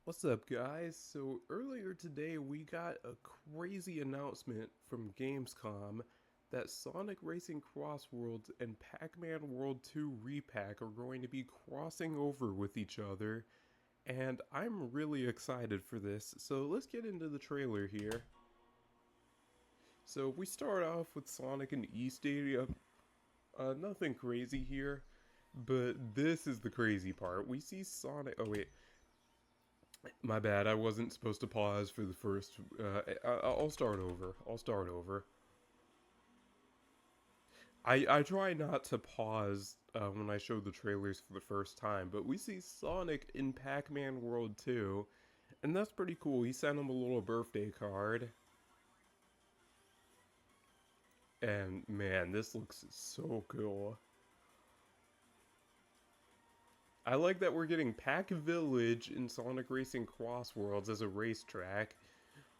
What's up, guys? So earlier today we got a crazy announcement from Gamescom that Sonic Racing Cross Worlds and Pac-Man World 2 Repack are going to be crossing over with each other, and I'm really excited for this. So let's get into the trailer here. So we start off with Sonic and E Stadium. Nothing crazy here, but this is the crazy part. We see Sonic. Oh wait, my bad, I wasn't supposed to pause for the first, I'll start over. I try not to pause when I show the trailers for the first time, but we see Sonic in Pac-Man World 2, and that's pretty cool. He sent him a little birthday card, and man, this looks so cool. I like that we're getting Pac Village in Sonic Racing Cross Worlds as a racetrack,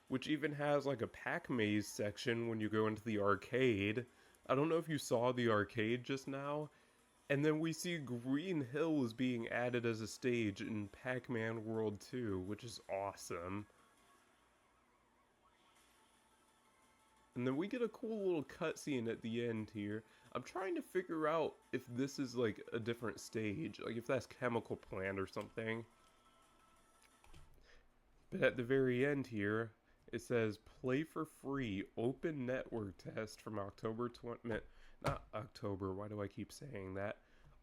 which even has like a Pac Maze section when you go into the arcade. I don't know if you saw the arcade just now. And then we see Green Hill is being added as a stage in Pac-Man World 2, which is awesome. And then we get a cool little cutscene at the end here. I'm trying to figure out if this is like a different stage, like if that's Chemical Plant or something. But at the very end here, it says play for free open network test from October 20, not October, why do I keep saying that?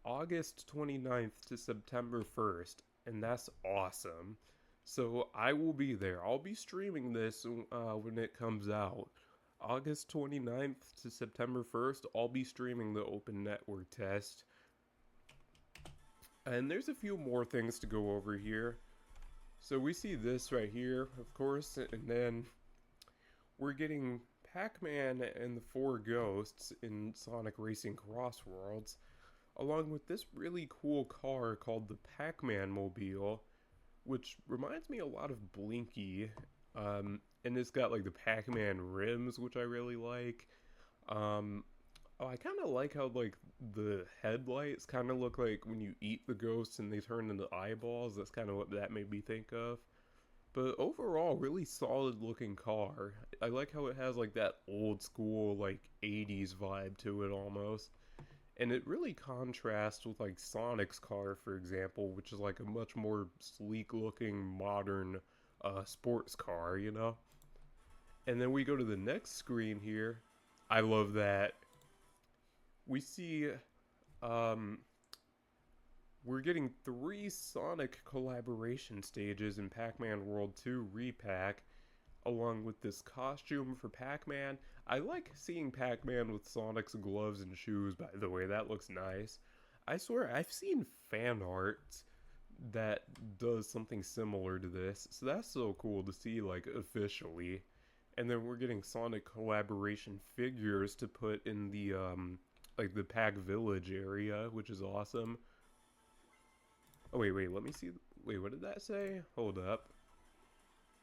August 29th to September 1st, and that's awesome. So I will be there. I'll be streaming this when it comes out. August 29th to September 1st, I'll be streaming the open network test. And there's a few more things to go over here. So we see this right here, of course, and then we're getting Pac-Man and the Four Ghosts in Sonic Racing Cross Worlds, along with this really cool car called the Pac-Man Mobile, which reminds me a lot of Blinky, and it's got like the Pac-Man rims, which I really like. Oh, I kind of like how like the headlights kind of look like when you eat the ghosts and they turn into eyeballs. That's kind of what that made me think of. But overall, really solid looking car. I like how it has like that old school like 80s vibe to it almost. And it really contrasts with like Sonic's car, for example, which is like a much more sleek looking modern sports car, you know? And then we go to the next screen here. I love that. We see um, we're getting 3 Sonic collaboration stages in Pac-Man World 2 Repack, along with this costume for Pac-Man. I like seeing Pac-Man with Sonic's gloves and shoes, by the way. That looks nice. I swear, I've seen fan art that does something similar to this, so that's so cool to see, like, officially. And then we're getting Sonic collaboration figures to put in the, like, the Pac Village area, which is awesome. Oh, wait, let me see. Wait, what did that say? Hold up.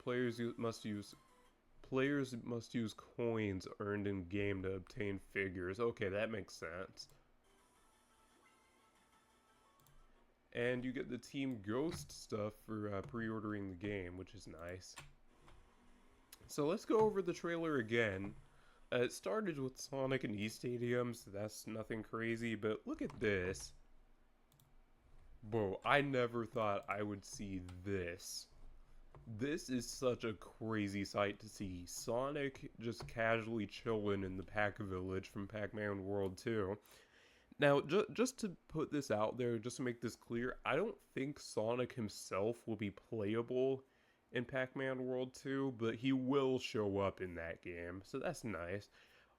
Players must use coins earned in game to obtain figures. Okay, that makes sense. And you get the Team Ghost stuff for pre-ordering the game, which is nice. So let's go over the trailer again. It started with Sonic and E Stadium, so that's nothing crazy, but look at this. Bro, I never thought I would see this. This is such a crazy sight to see. Sonic just casually chilling in the Pac Village from Pac-Man World 2. Now, just to put this out there, just to make this clear, I don't think Sonic himself will be playable in Pac-Man World 2, but he will show up in that game, so that's nice.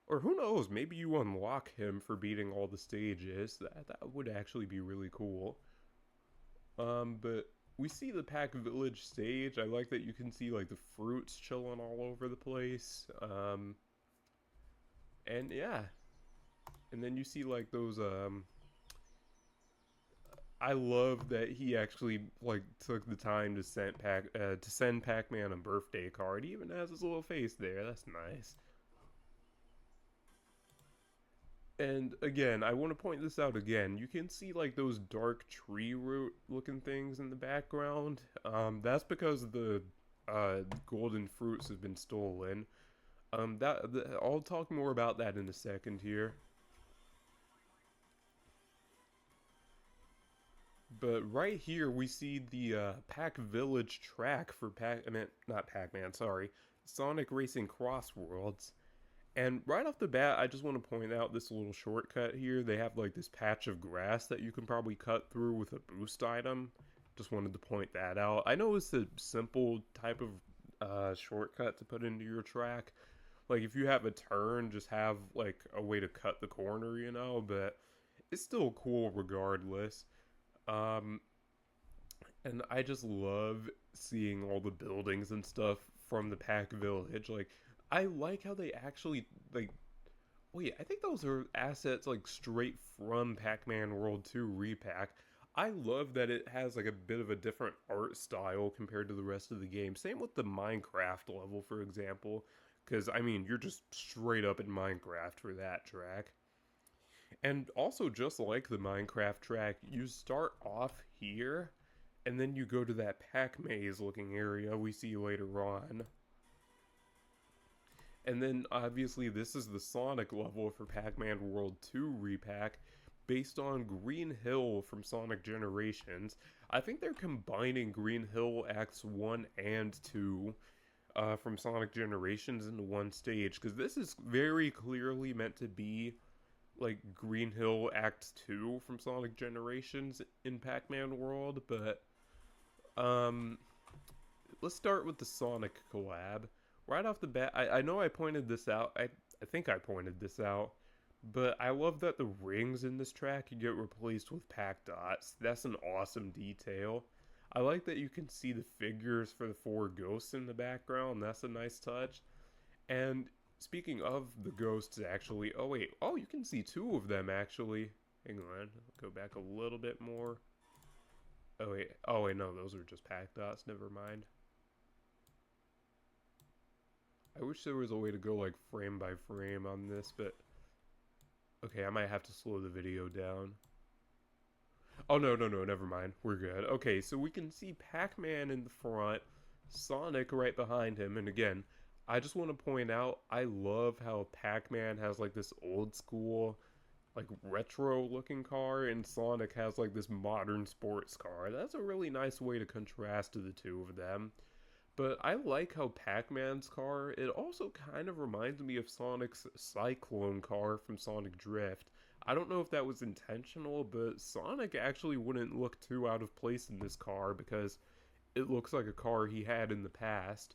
Or who knows, maybe you unlock him for beating all the stages. That would actually be really cool. But we see the Pac Village stage. I like that you can see like the fruits chilling all over the place. And yeah. And then you see like those I love that he actually like took the time to send Pac-Man a birthday card. He even has his little face there. That's nice. And again, I want to point this out again. You can see like those dark tree root looking things in the background. That's because the golden fruits have been stolen. I'll talk more about that in a second here. But right here we see the Pac Village track for I mean, not Pac-Man, sorry, Sonic Racing Cross Worlds. And right off the bat, I just want to point out this little shortcut here. They have like this patch of grass that you can probably cut through with a boost item. Just wanted to point that out. I know it's a simple type of shortcut to put into your track. Like if you have a turn, just have like a way to cut the corner, you know, but it's still cool regardless. Um, and I just love seeing all the buildings and stuff from the Pack Village. Like, I like how they actually like. Wait, I think those are assets like straight from Pac-Man World 2 Repack. I love that it has like a bit of a different art style compared to the rest of the game. Same with the Minecraft level, for example. Because, I mean, you're just straight up in Minecraft for that track. And also, just like the Minecraft track, you start off here, and then you go to that Pac Maze looking area we see later on. And then, obviously, this is the Sonic level for Pac-Man World 2 Repack, based on Green Hill from Sonic Generations. I think they're combining Green Hill Acts 1 and 2 from Sonic Generations into one stage, because this is very clearly meant to be like Green Hill Act 2 from Sonic Generations in Pac-Man World, but um let's start with the Sonic collab. Right off the bat, I know I pointed this out. I think I pointed this out, but I love that the rings in this track get replaced with pack dots. That's an awesome detail. I like that you can see the figures for the four ghosts in the background. That's a nice touch. And speaking of the ghosts, actually, oh wait, oh you can see two of them actually. Hang on, go back a little bit more. Oh wait, no, those are just pack dots. Never mind. I wish there was a way to go like frame by frame on this, but okay, I might have to slow the video down. Oh no, never mind. We're good. Okay, so we can see Pac-Man in the front, Sonic right behind him, and again, I just want to point out, I love how Pac-Man has like this old school, like retro looking car, and Sonic has like this modern sports car. That's a really nice way to contrast to the two of them. But I like how Pac-Man's car, it also kind of reminds me of Sonic's Cyclone car from Sonic Drift. I don't know if that was intentional, but Sonic actually wouldn't look too out of place in this car because it looks like a car he had in the past.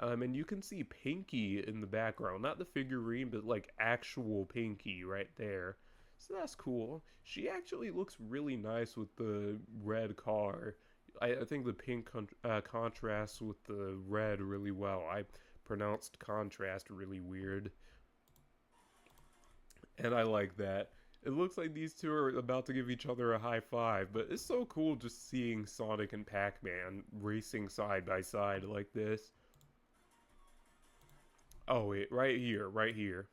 And you can see Pinky in the background, not the figurine, but like actual Pinky right there. So that's cool. She actually looks really nice with the red car. I think the pink contrasts with the red really well. I pronounced contrast really weird. And I like that. It looks like these two are about to give each other a high five, but it's so cool just seeing Sonic and Pac-Man racing side by side like this. Oh wait, right here, right here.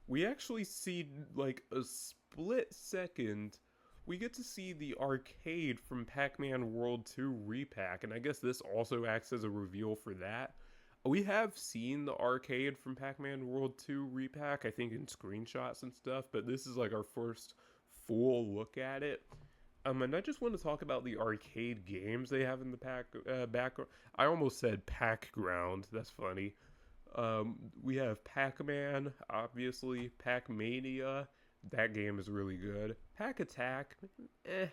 We actually see like a split second. We get to see the arcade from Pac-Man World 2 Repack, and I guess this also acts as a reveal for that. We have seen the arcade from Pac-Man World 2 Repack, I think in screenshots and stuff, but this is like our first full look at it. And I just want to talk about the arcade games they have in the background. I almost said Pack Ground. That's funny. We have Pac-Man, obviously, Pac-Mania. That game is really good. Pack Attack, eh.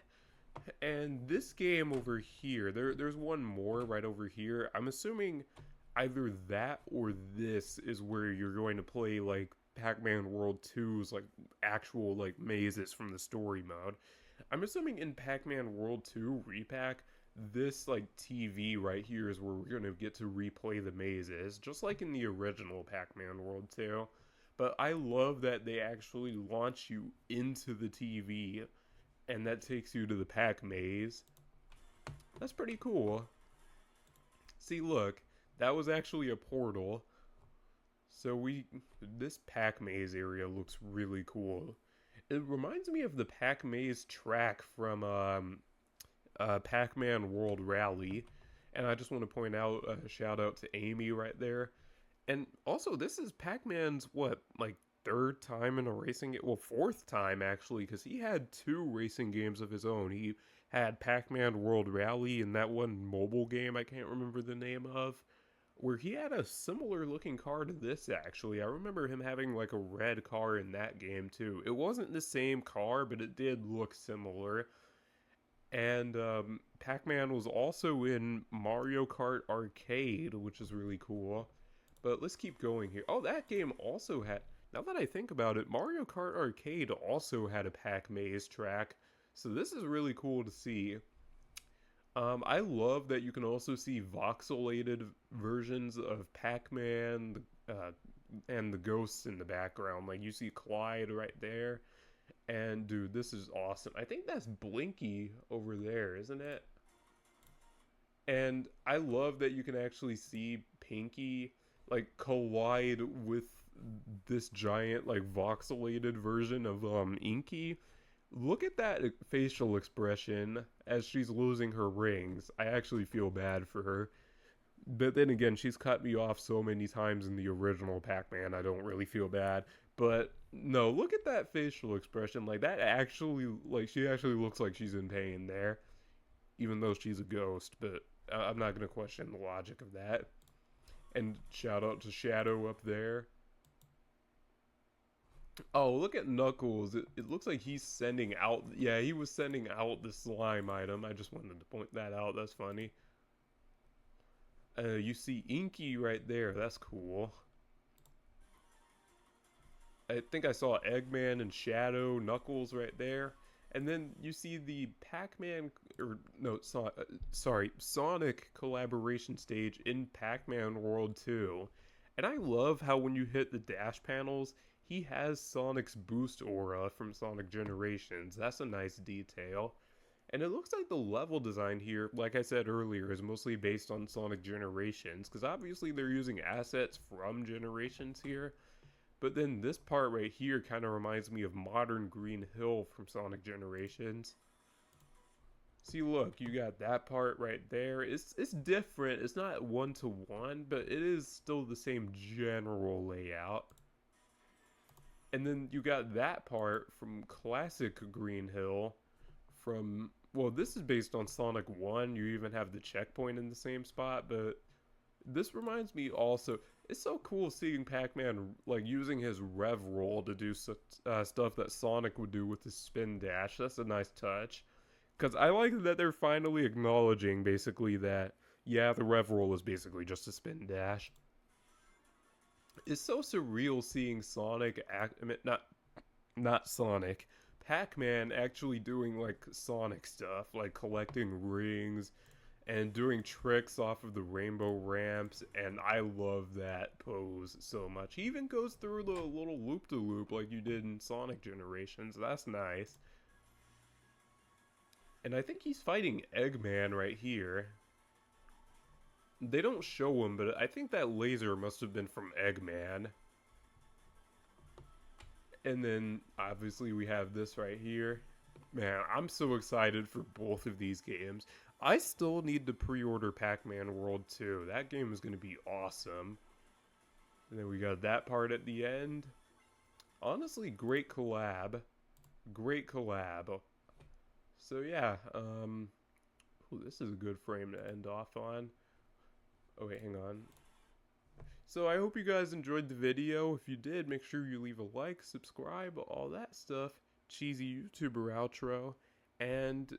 And this game over here, there's one more right over here. I'm assuming either that or this is where you're going to play like Pac-Man World 2's like actual like mazes from the story mode. I'm assuming in Pac-Man World 2 Repack, this like TV right here is where we're going to get to replay the mazes, just like in the original Pac-Man World 2. But I love that they actually launch you into the TV and that takes you to the Pac maze. That's pretty cool. See, look, that was actually a portal. So this Pac Maze area looks really cool. It reminds me of the Pac Maze track from Pac-Man World Rally, and I just want to point out a shout out to Amy right there. And also, this is Pac-Man's what, like third time in a racing game? Well, fourth time actually, because he had two racing games of his own. He had Pac-Man World Rally and that one mobile game I can't remember the name of, where he had a similar looking car to this actually. I remember him having like a red car in that game too. It wasn't the same car, but it did look similar. And Pac-Man was also in Mario Kart Arcade, which is really cool. But let's keep going here. Oh, that game also had, now that I think about it, Mario Kart Arcade also had a Pac-Maze track. So this is really cool to see. I love that you can also see voxelated versions of Pac-Man and the ghosts in the background. Like you see Clyde right there. And dude, this is awesome. I think that's Blinky over there, isn't it? And I love that you can actually see Pinky like collide with this giant like voxelated version of Inky. Look at that facial expression as she's losing her rings. I actually feel bad for her. But then again, she's cut me off so many times in the original Pac-Man, I don't really feel bad. But no, look at that facial expression. Like that actually, like she actually looks like she's in pain there, even though she's a ghost. But I'm not gonna question the logic of that. And shout out to Shadow up there. Oh, look at Knuckles. It looks like he's sending out. Yeah, he was sending out the slime item. I just wanted to point that out. That's funny. You see Inky right there. That's cool. I think I saw Eggman and Shadow, Knuckles right there. And then you see the Pac-Man, or no, sorry, Sonic collaboration stage in Pac-Man World 2. And I love how when you hit the dash panels, he has Sonic's boost aura from Sonic Generations. That's a nice detail. And it looks like the level design here, like I said earlier, is mostly based on Sonic Generations, because obviously they're using assets from Generations here. But then this part right here kind of reminds me of Modern Green Hill from Sonic Generations. See, look, you got that part right there. It's different. It's not one-to-one, but it is still the same general layout. And then you got that part from Classic Green Hill from, well, this is based on Sonic 1. You even have the checkpoint in the same spot, but this reminds me also, it's so cool seeing Pac-Man like using his rev roll to do stuff that Sonic would do with his spin dash. That's a nice touch. Because I like that they're finally acknowledging basically that, yeah, the rev roll is basically just a spin dash. It's so surreal seeing Sonic not Sonic, Pac-Man actually doing like Sonic stuff, like collecting rings and doing tricks off of the rainbow ramps, and I love that pose so much. He even goes through the little loop-de-loop like you did in Sonic Generations. That's nice. And I think he's fighting Eggman right here. They don't show him, but I think that laser must have been from Eggman. And then, obviously, we have this right here. Man, I'm so excited for both of these games. I still need to pre-order Pac-Man World 2. That game is going to be awesome. And then we got that part at the end. Honestly, great collab. Great collab. So yeah, ooh, this is a good frame to end off on. Oh wait, hang on. So I hope you guys enjoyed the video. If you did, make sure you leave a like, subscribe, all that stuff. Cheesy YouTuber outro. And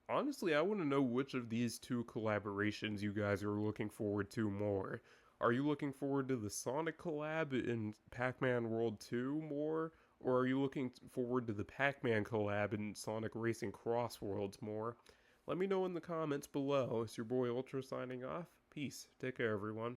honestly, I want to know which of these two collaborations you guys are looking forward to more. Are you looking forward to the Sonic collab in Pac-Man World 2 more? Or are you looking forward to the Pac-Man collab in Sonic Racing Cross Worlds more? Let me know in the comments below. It's your boy Ultra signing off. Peace. Take care, everyone.